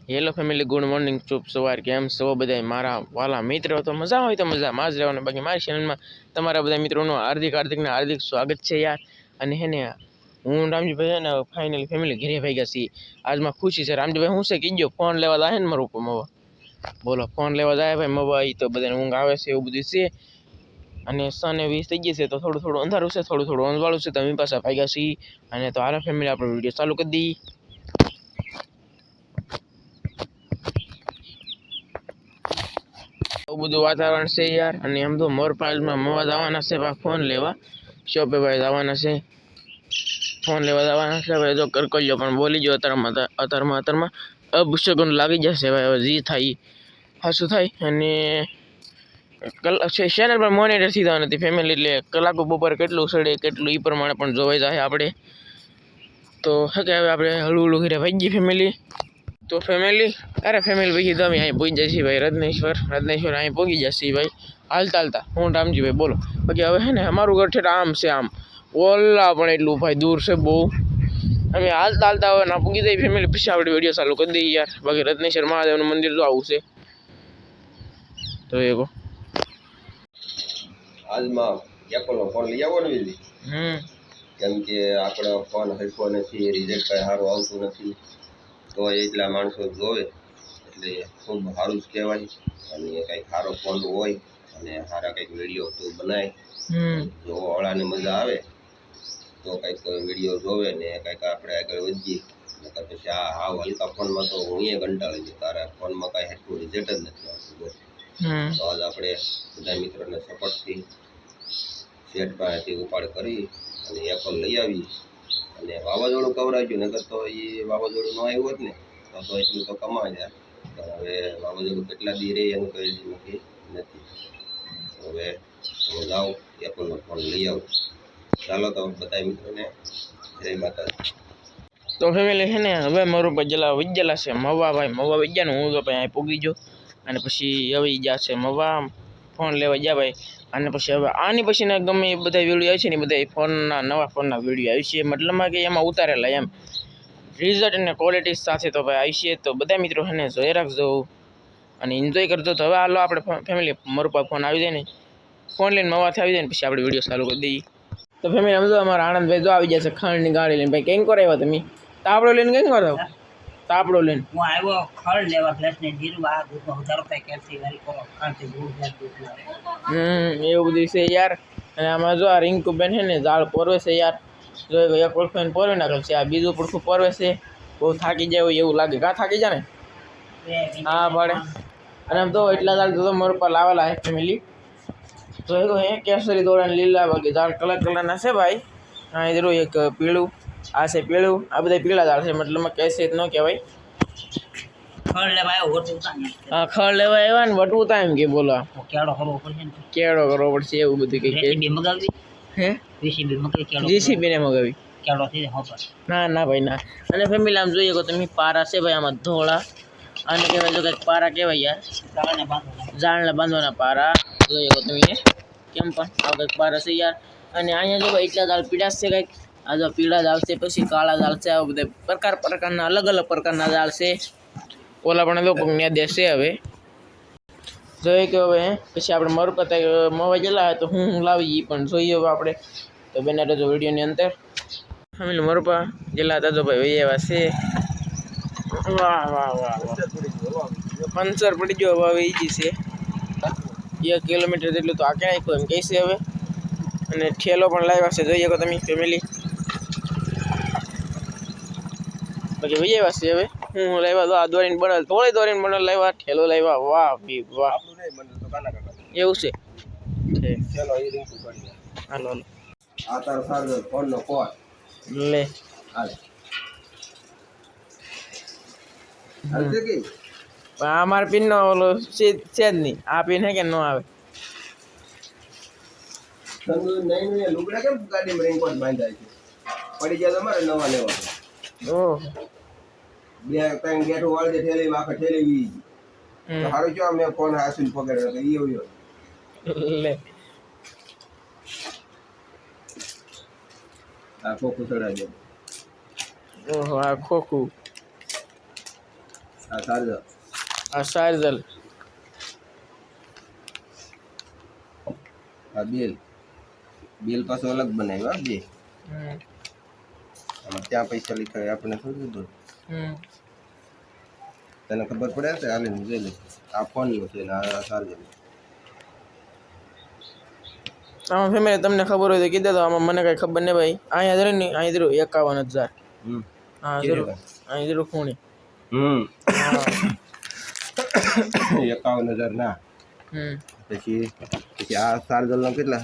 Hello family, good morning, શુભ સવાર. કેમ છો બધા મારા વાલા મિત્રો? તો મજા હોય તો મજામાં જ રહેવાનું. બાકી મારી ચેનલમાં તમારા બધા મિત્રોનું હાર્દિક સ્વાગત છે યાર. અને હે ને હું રામજીભાઈ ને ફાઇનલી ફેમિલી ઘરે ભાઈ ગયા છીએ. આજમાં ખુશી છે. રામજીભાઈ શું છે કીજો ફોન લેવા જાય ને મારું મવા બોલો ફોન લેવા જાય ભાઈ મવા એ તો બધાને ઊંઘ આવે છે એવું બધું છે. અને સને 20 થઈ ગઈ છે તો થોડું અંધારું છે, થોડું અંજવાળું છે. તમે પાસે ભાગ્યા છીએ અને તો હાલ ફેમિલી આપણો વિડીયો ચાલુ કરી દઈએ. બધું વાતાવરણ છે યાર. અને એમ તો મોરપાલમાં મવા જવાના છે ફોન લેવા, શોપે ભાઈ જવાના છે ફોન લેવા જવાના છે. ભાઈ જો કરકલ્યો પણ બોલી ગયો અત્યારમાં અપશગુન લાગી જશે ભાઈ. હવે જી થાય હાશું થાય. અને ચેનલ પર મોનિટર સીધા નથી ફેમિલી, એટલે કલાકો બપોર કેટલું સડે કેટલું એ પ્રમાણે પણ જોવાઈ જાય આપણે. તો હકે હવે આપણે હળવું ઘરે ભાઈ ગઈ ફેમિલી. તો ફેમિલી પછી તમે અહીં પહોંચી જશે ભાઈ રત્નેશ્વર અહીં પહોંચી જશે ભાઈ હાલતા હું રામજીભાઈ બોલો. બાકી હવે હે ને અમારું ઘર ઠેઠ આમ છે, આમ ઓલા પણ એટલું ભાઈ દૂર છે બહુ. અમે હાલતા હવે ના પૂગી જઈએ ફેમિલી. પછી આપણે વિડીયો ચાલુ કરી દઈએ યાર. બાકી રત્નેશ્વર મહાદેવનું મંદિર તો આવું છે. તો એકો હાલમાં એપલનો ફોન લઈ આવો ને કેમ કે આપણો ફોન હરખો નથી, રિઝલ્ટ કઈ સારું આવતું નથી. તો એટલા માણસો જોવે એટલે ખૂબ સારું જ કહેવાય. અને કંઈક સારો ફોન હોય અને સારા કંઈક વિડીયો તો બનાય, જો વાળાને મજા આવે તો કંઈક વિડીયો જોવે ને કંઈક આપણે આગળ વધીએ. પછી આ હાવ હલકા ફોનમાં તો હું કંટાળી ગયો. તારા ફોનમાં કાંઈ હરખું રિઝલ્ટ જ નથી આવતું. તો આજ આપણે બધા મિત્રોને સપોર્ટથી સેટ પાસેથી ઉપાડ કરી અને એપલ લઈ આવી. અને વાવાઝોડું કવરાઈ ગયું, નકર તો એ વાવાઝોડું ન આવ્યું હોત ને તો એટલું તો કમાય યાર. પણ હવે વાવાઝોડું કેટલા દી રહે એનું કંઈ નક્કી નથી. હવે હું જાઉં એપલનો ફોન લઈ આવું. ચાલો તો બધા મિત્રોને જય માતાજી. તો ફેમિલી છે ને હવે મારું વજ્જેલા છે મવા ભાઈ. મવા વજ્યા ને હું તો ભાઈ અહીં પૂગી ગયો. અને પછી હવે ગયા છે મવા ફોન લેવા ગયા ભાઈ. અને પછી હવે આની પછી ને ગમે એ બધા વિડીયો આવે છે ને બધા નવા ફોનના વિડીયો આવી છે, મતલબમાં કે એમાં ઉતારેલા એમ રિઝલ્ટ અને ક્વોલિટી સાથે તો ભાઈ આવી છે. તો બધા મિત્રો છે ને જોઈ રાખજો અને એન્જોય કરજો. તો હવે હાલો આપણે ફેમિલી મારું પાસે ફોન આવી જાય ને ફોન લઈને મવાથી આવી જાય ને પછી આપણે વિડીયો ચાલુ કરી દઈએ. તો ફેમિલી સમજો અમારા આનંદભાઈ જો આવી જશે ખાંડની ગાડી લઈને. ભાઈ કેમ કરાવ્યા તમે? તાપડો લઈને કેમ કરો? તાપડો લઈને હું આવ્યો ખડ લેવા ફ્લેશને જીરું આ દૂધનો વધારો થાય કેલ્સી વાળી કરો ખાંડથી દૂધ એવું બધું છે યાર. અને આમાં જો આ રિંકુબેન છે ને ઝાડ પરવે છે યાર. જો એક ઓળખાઈને પરવી નાખેલ છે, આ બીજું પડખું પરવે છે. બહુ થાકી જાય એવું લાગે. કાં થાકી જાય ને? હા પડે. અને આમ તો એટલા ઝાડ તો મારા પર લાવેલા છે ફેમિલી. તો એ હે કેસરી દોડા લીલા બાકી ઝાડ કલરના છે ભાઈ. હા એ જરૂર એક પીળું, આ છે પીળું, આ બધા પીળા ઝાડ છે. મતલબમાં કેસરી ન કહેવાય. ખડ લેવા આવ્યો વટવું હા ખડ લેવા આવ્યા ને વટવું તા એમ કે બોલો કેળો કરવો પડશે ને કેળો કરવો પડશે એવું બધું કંઈક. રેસીપી મગાવી હે રેસીપી મગાવી કેળો જીસીબીને મગાવી? કેળો થઈ જાય ના ભાઈ ના. અને ફેમિલી આમ જોઈએ તો તમે પારા છે ભાઈ આમાં ધોળા. આને કહેવાય જો કંઈક પારા કહેવાય યાર, ઝાડને બાંધવાના પારા. જોઈએ તો તમે કેમ પણ આ કંઈક પારા છે યાર. અને અહીંયા જો એટલા ઝાડ પીળા છે કંઈક. આ જો પીળા ઝાડ છે, પછી કાળા ઝાડ છે. આવા બધા પ્રકારના અલગ પ્રકારના ઝાડ છે. ઓલા પણ લોકો ત્યાં દેશે હવે જોઈએ કે હવે પછી આપણે મારું પતા મવા ગયેલા તો હું લાવી એ પણ જોઈએ હવે આપણે. તો બેના રહેજો વિડીયોની અંદર. ફેમિલી મરુપા ગયેલા હતા તો ભાઈ એવા છે. વાહ પંચર પડી ગયો હવે ઈજી છે. 1 કિલોમીટર જેટલું તો આકે નાખ્યું એમ કહેશે હવે. અને ઠેલો પણ લાવ્યા છે, જોઈએ કે તમે ફેમિલી. બાકી ભાઈ એવા છે હવે હું લાવ્યા તો આ દોરીને બનલ દોરીને બનલ લાવ્યા, ઠેલો લાવ્યા. વાહ ભી વાહ એવું છે. હાલો આ તારો સારો ફોનનો કોડ લે હાલે હાલતે કે આ મારા પિન નો ઓલો છે જ નહીં. આ પિન હે કે ન આવે? સંગુ નહીં લુગડા કેમ ગાડીમાં રેનકોટ બાંધાય છે? પડી જાય તમારે નવા લેવા. ઓહ 2-3 ગેટો વાળી ઠેલી આખા ઠેલી વી તો હારું જો મેં ફોન હાસીને પકડ્યો તો ઈયો લે આ ખોખું ચડાવી દે. ઓહો આ ખોખું આ ચાર્જર આ ચાર્જર, આ બિલ પાછું અલગ બનાવ્યું બે. હમ આમાં ત્યાં પૈસા લખાય આપણે શું કીધું હમ તને ખબર પડે છે હાલીને જોઈ લે. આ ફોનનું છે ને આ ચાર્જર. આમાં ફેમિલી તમને ખબર હોય તો કીધા તો, આમાં મને કઈ ખબર નહીં ભાઈ. અહીંયા જરૂર નહીં, અહીં જરૂર 51,000. હા જરૂર, અહીં જરૂર ખૂણી. 51,000 ના. હમ પછી આ ચાર્જરનો કેટલા?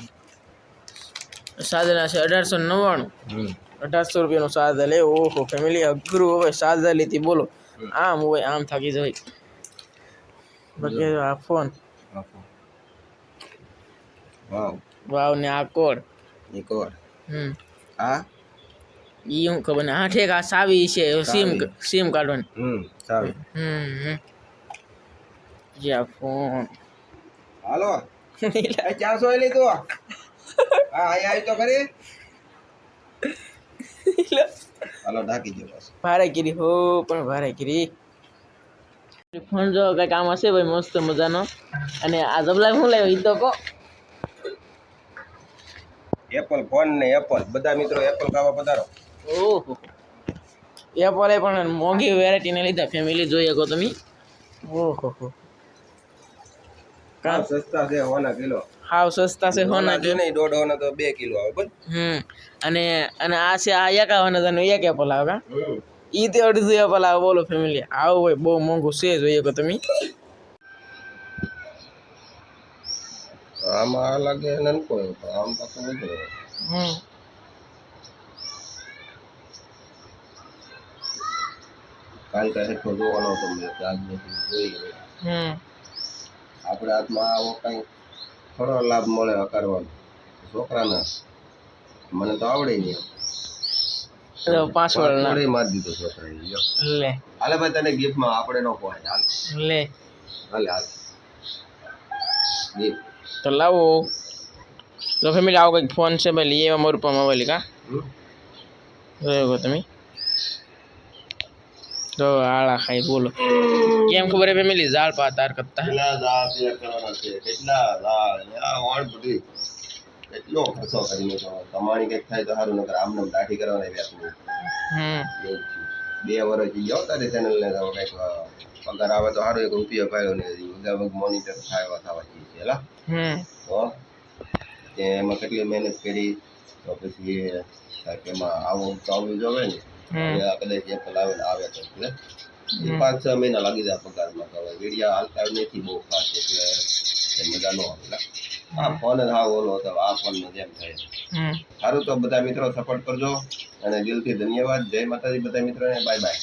સાદના છે 1899. 1800 રૂપિયાનું ચાર્જર લે. ઓહો ફેમિલી અઘરું હવે ચાર્જર લીધી બોલો. આમ હોય આમ થાકી જાય. બાકી આ ફોન વાવ વાવ ને આ કોડ. એક વાર હમ આ ઈ હું ખબર ને. હા ઠીક, આ સાવી છે સીમ કાઢવાની. સારું યા ફોન હાલો એ 400 લીધો. હા અહીંયા આવી તો ખરી. હાલો ઢાકી દો બસ. ભારે કીરી હો, પણ ભારે કીરી. ફોન જો કઈક આમ હશે ભાઈ મસ્ત મજાનો. અને આ જબલા શું લાવ્યો ઈ તો કહો. એપલ ફોન ને એપલ બધા મિત્રો એપલ ખાવા પધારો. ઓહો એપલ એ પણ મોંઘી વેરાયટી ને લીધા ફેમિલી જોઈએ કહો તમે. ઓહો કામ સસ્તા છે હોના કિલો. હાવ સસ્તા છે હોના જો નહીં 1.5 હોના તો 2 કિલો આવે બસ. અને આ છે આ 51,000 નું એક એપલ આવે કા. ઈ તે 2.5 એપલ આવે બોલો ફેમિલી. આવું હોય બહુ મોંઘું છે જોઈએ કહો તમે. આમાં આ લાગે નનકો આમ પાછું વધુ. કાલ કાંઈ હેઠો જોવાનો હતો મેં આજ નથી જોઈ. આપણે હાથમાં આવો કંઈ થોડો લાભ મળે કરવાનો છોકરાને. મને તો આવડે નહીં. પાસવર્ડ ના મારી દીધો છોકરાએ. લે હાલે ભાઈ તને ગિફ્ટમાં આપણે નો પહોંચે. હાલ લે હાલે હાલ ગિફ્ટ. તો લાવો તો ફેમિલી. આવો કંઈક ફોન છે ભાઈ લઈ આવ્યા મારું રૂપિયા મોબાઈલ કા. જોયો તમે તો આળા ખાઈ બોલો કેમ ખબર હે ફેમિલી. ઝાડ પા તાર કરતા કેટલા દાળ તૈયાર કરવાના છે, કેટલા દાળ આ ઓણ બધી કેટલો ખર્ચો કરીને કમાણી કંઈક થાય તો સારું. નકર આમને દાઢી કરવાના વ્યાપનું. 2 વર્ષ ગયો તારી ચેનલને કંઈક પગાર આવે તો સારું. 1 રૂપિયો પાયો ને મોનિટર થાય થવા જઈએ છે હેલા. તો એમાં કેટલી મહેનત કરી તો પછી એમાં આવું તો આવવું જોવે ને. કદાચ એપલ આવે ને આવે તો એટલે 5-6 મહિના લાગી જાય પગારમાં. તો હવે વિડીયા હાલતા નથી બહુ ખાસ એટલે મજા ન આવે. આ ફોન જ આવો ઓલો હતો આ ફોનનો જેમ થાય. સારું તો બધા મિત્રો સપોર્ટ કરજો અને દિલથી ધન્યવાદ. જય માતાજી બધા મિત્રોને. Bye bye.